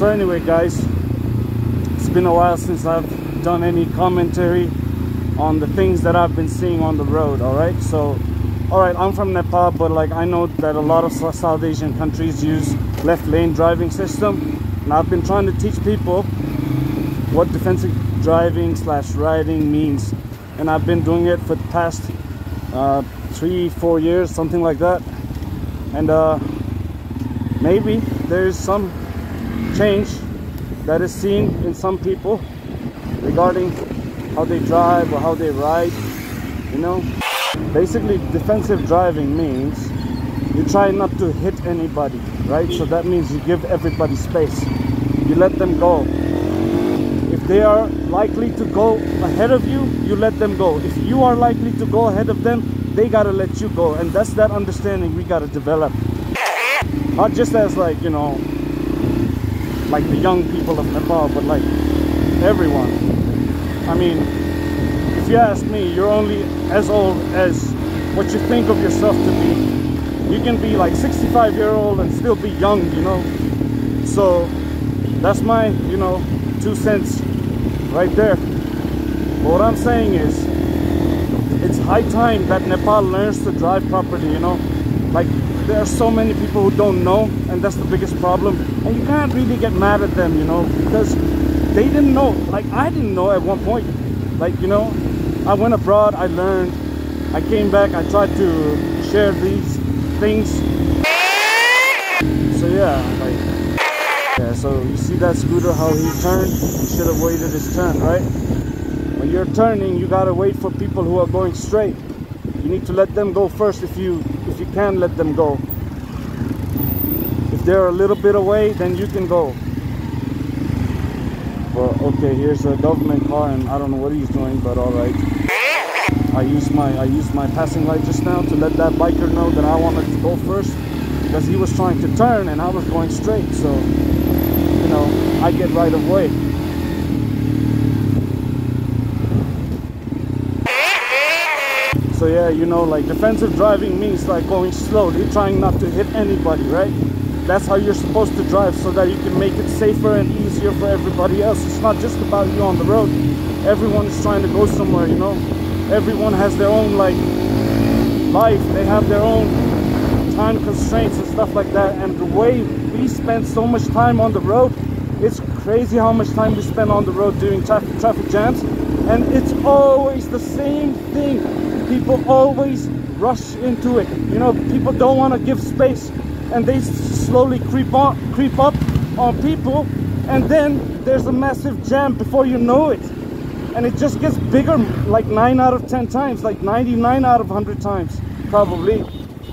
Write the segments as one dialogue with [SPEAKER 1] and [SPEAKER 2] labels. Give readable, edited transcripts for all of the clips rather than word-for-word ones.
[SPEAKER 1] So anyway guys, it's been a while since I've done any commentary on the things that I've been seeing on the road. Alright, so alright, I'm from Nepal, but like I know that a lot of South Asian countries use left lane driving system, and I've been trying to teach people what defensive driving / riding means, and I've been doing it for the past 3-4 years, something like that. And maybe there's some change that is seen in some people regarding how they drive or how they ride, you know. Basically, defensive driving means you try not to hit anybody, right? So that means you give everybody space, you let them go. If they are likely to go ahead of you, you let them go. If you are likely to go ahead of them, they gotta let you go. And that's that understanding we gotta develop, not just as like, you know, like the young people of Nepal, but like everyone. I mean, if you ask me, you're only as old as what you think of yourself to be. You can be like 65-year-old and still be young, you know. So that's my, you know, 2 cents right there. But what I'm saying is, it's high time that Nepal learns to drive properly, you know. Like, there are so many people who don't know, and that's the biggest problem. And you can't really get mad at them, you know, because they didn't know. Like, I didn't know at one point. Like, you know, I went abroad, I learned, I came back, I tried to share these things. So yeah, like, yeah, so you see that scooter, how he turned? He should have waited his turn, right? When you're turning, you gotta wait for people who are going straight. You need to let them go first if you can let them go. If they're a little bit away, then you can go. Well, okay, here's a government car, and I don't know what he's doing, but all right. I used my passing light just now to let that biker know that I wanted to go first, because he was trying to turn and I was going straight. So, you know, I get right of way. So yeah, you know, like defensive driving means like going slowly, trying not to hit anybody, right? That's how you're supposed to drive, so that you can make it safer and easier for everybody else. It's not just about you on the road. Everyone is trying to go somewhere, you know. Everyone has their own like life. They have their own time constraints and stuff like that. And the way we spend so much time on the road, it's crazy how much time we spend on the road doing traffic jams. And it's always the same thing. People always rush into it. You know, people don't want to give space, and they slowly creep up on people, and then there's a massive jam before you know it. And it just gets bigger, like 9 out of 10 times, like 99 out of 100 times, probably.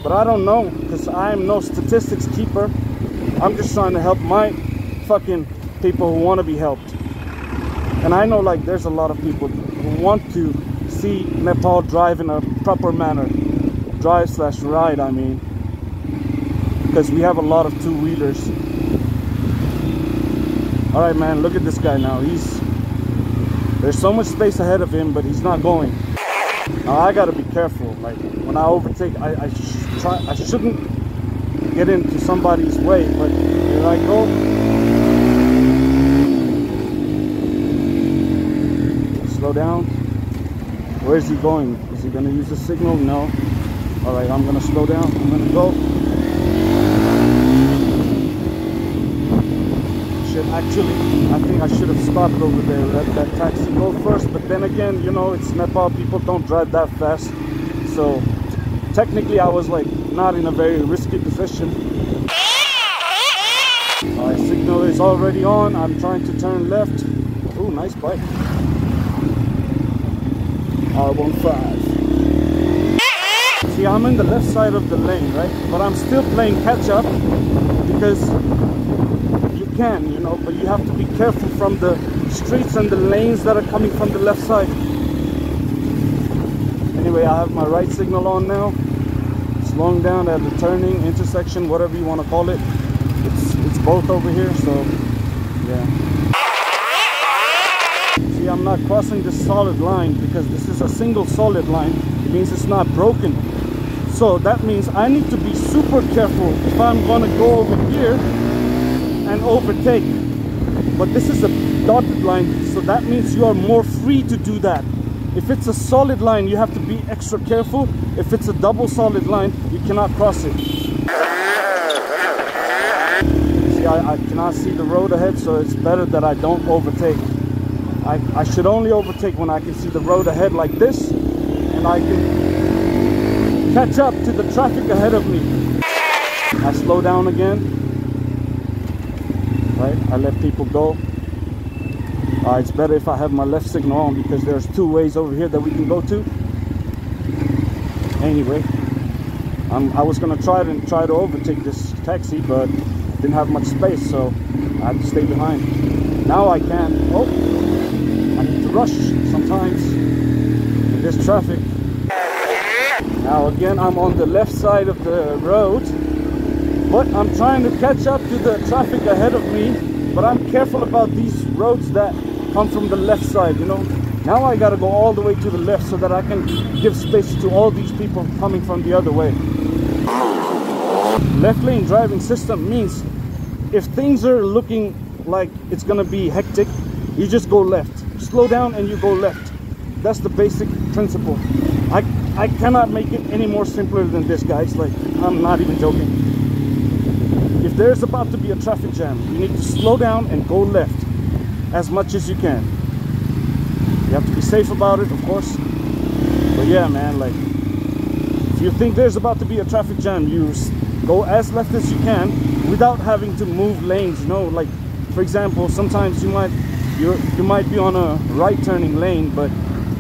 [SPEAKER 1] But I don't know, because I'm no statistics keeper. I'm just trying to help my fucking people who want to be helped. And I know, like, there's a lot of people who want to see Nepal drive in a proper manner. Drive / ride, I mean. Because we have a lot of two-wheelers. Alright, man, look at this guy now. There's so much space ahead of him, but he's not going. Now I gotta be careful. Like, when I overtake, I shouldn't get into somebody's way, but here I go. Slow down. Where is he going? Is he gonna use the signal? No. Alright, I'm gonna slow down. I'm gonna go. Actually, I think I should have stopped over there, let that taxi go first. But then again, you know, it's Nepal, people don't drive that fast. So technically I was like not in a very risky position. My signal is already on. I'm trying to turn left. Oh, nice bike. R15. See, I'm in the left side of the lane, right? But I'm still playing catch up, because can, you know, but you have to be careful from the streets and the lanes that are coming from the left side. Anyway, I have my right signal on now. Slowing down at the turning intersection, whatever you want to call it. It's both over here, so yeah. See, I'm not crossing this solid line because this is a single solid line. It means it's not broken. So that means I need to be super careful if I'm gonna go over here and overtake. but this is a dotted line, so that means you are more free to do that. If it's a solid line, you have to be extra careful. If it's a double solid line, you cannot cross it. See, I cannot see the road ahead, so it's better that I don't overtake. I should only overtake when I can see the road ahead like this, and I can catch up to the traffic ahead of me. I slow down again, right? I let people go. It's better if I have my left signal on, because there's two ways over here that we can go to. Anyway, I was gonna try to overtake this taxi, but didn't have much space, so I had to stay behind. Now I can. Oh, I need to rush sometimes in this traffic. Now again, I'm on the left side of the road, but I'm trying to catch up to the traffic ahead of me. But I'm careful about these roads that come from the left side, you know. Now I gotta go all the way to the left so that I can give space to all these people coming from the other way. Left lane driving system means if things are looking like it's gonna be hectic, you just go left. Slow down and you go left. That's the basic principle. I cannot make it any more simpler than this, guys. Like, I'm not even joking. If there's about to be a traffic jam, you need to slow down and go left as much as you can. You have to be safe about it, of course. But yeah, man, like, if you think there's about to be a traffic jam, you go as left as you can without having to move lanes, you know. Like, for example, sometimes you might be on a right turning lane, but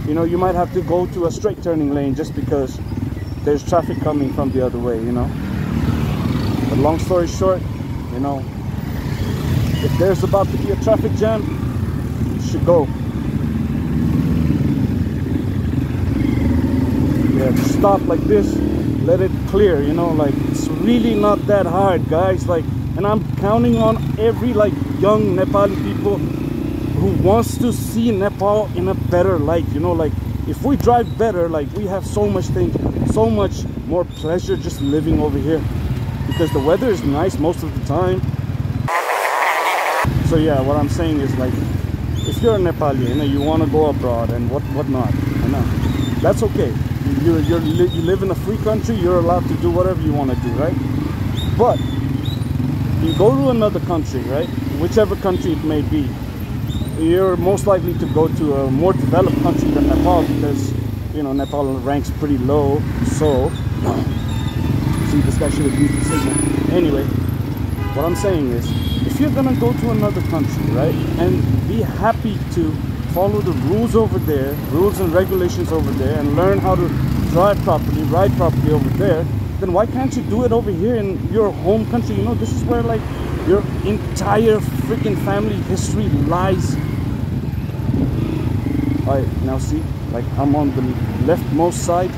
[SPEAKER 1] you know, you might have to go to a straight turning lane just because there's traffic coming from the other way, you know. But long story short, you know, if there's about to be a traffic jam, you should go. Yeah, just stop like this, let it clear, you know. Like, it's really not that hard, guys. Like, and I'm counting on every like young Nepali people who wants to see Nepal in a better light, you know. Like, if we drive better, like, we have so much more pleasure just living over here, because the weather is nice most of the time. So yeah, what I'm saying is, like, if you're a Nepali, you know, you want to go abroad and whatnot, you know, that's okay. You live in a free country, you're allowed to do whatever you want to do, right? But you go to another country, right, whichever country it may be, you're most likely to go to a more developed country than Nepal, because, you know, Nepal ranks pretty low. So see, this guy should have used the signal. Anyway, what I'm saying is, if you're gonna go to another country, right, and be happy to follow the rules over there, rules and regulations over there, and learn how to drive properly, ride properly over there, then why can't you do it over here in your home country? You know, this is where, like, your entire freaking family history lies. Alright, now see, like, I'm on the leftmost side,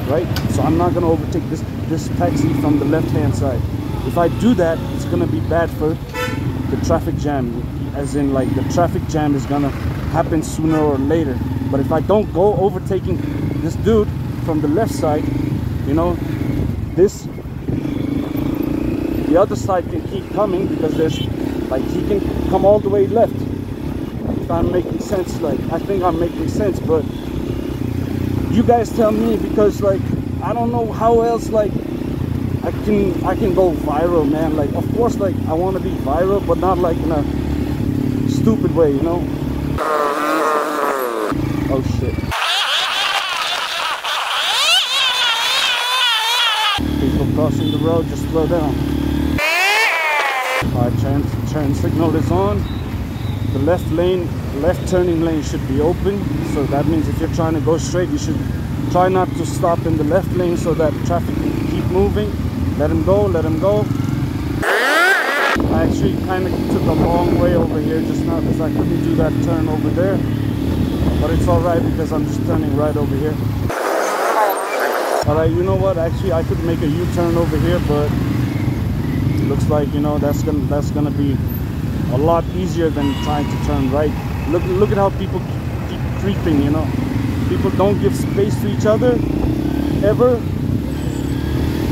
[SPEAKER 1] right? So I'm not gonna overtake this taxi from the left hand side. If I do that, it's gonna be bad for the traffic jam, as in, like, the traffic jam is gonna happen sooner or later. But if I don't go overtaking this dude from the left side, you know, the other side can keep coming, because there's, like, he can come all the way left. If I'm making sense, like, I think I'm making sense, but you guys tell me, because, like, I don't know how else, like, I can go viral, man. Like, of course, like, I want to be viral, but not like in a stupid way, you know. Oh shit. People crossing the road, just slow down. Alright, turn signal is on. The left turning lane should be open. So that means if you're trying to go straight, you should try not to stop in the left lane so that traffic can keep moving. Let him go, let him go. I actually kind of took a long way over here just now because I couldn't do that turn over there. But it's alright because I'm just turning right over here. Alright, you know what? Actually, I could make a U-turn over here, but it looks like, you know, that's gonna be a lot easier than trying to turn right. Look at how people keep creeping, you know. People don't give space to each other ever.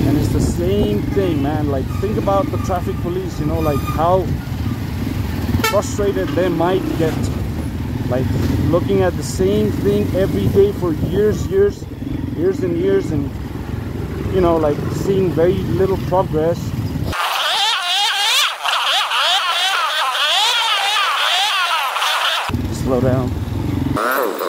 [SPEAKER 1] And it's the same thing, man. Like, think about the traffic police, you know, like how frustrated they might get, like looking at the same thing every day for years and years, and you know, like seeing very little progress. Slow down.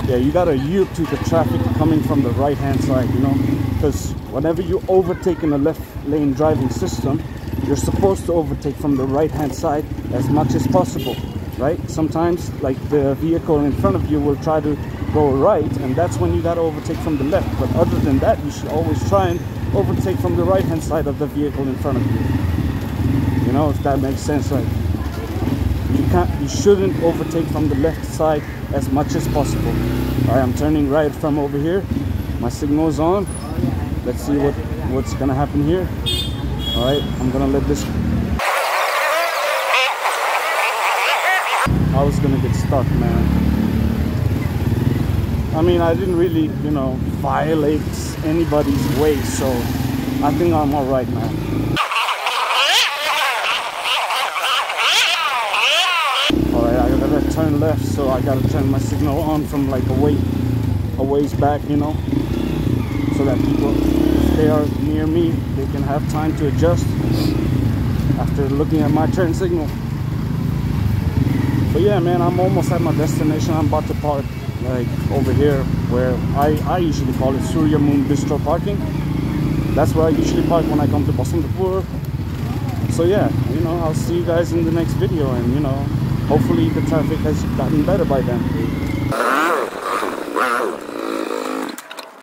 [SPEAKER 1] Yeah, you gotta yield to the traffic coming from the right hand side, you know, because whenever you overtake in a left lane driving system, you're supposed to overtake from the right hand side as much as possible, right? Sometimes like the vehicle in front of you will try to go right, and that's when you gotta overtake from the left. But other than that, you should always try and overtake from the right hand side of the vehicle in front of you, you know, if that makes sense. Like you shouldn't overtake from the left side as much as possible. All right, I'm turning right from over here. My signal's on. Let's see what's gonna happen here. All right, I'm gonna let this. I was gonna get stuck, man. I mean, I didn't really, you know, violate anybody's way, so I think I'm all right, man. All right, I gotta turn left, so I gotta turn my signal on from like a ways back, you know, so that people, if they are near me, they can have time to adjust after looking at my turn signal. But yeah, man, I'm almost at my destination. I'm about to park like over here where I usually call it Surya Moon Bistro parking. That's where I usually park when I come to Basantapur. So yeah, you know, I'll see you guys in the next video, and you know, hopefully the traffic has gotten better by then.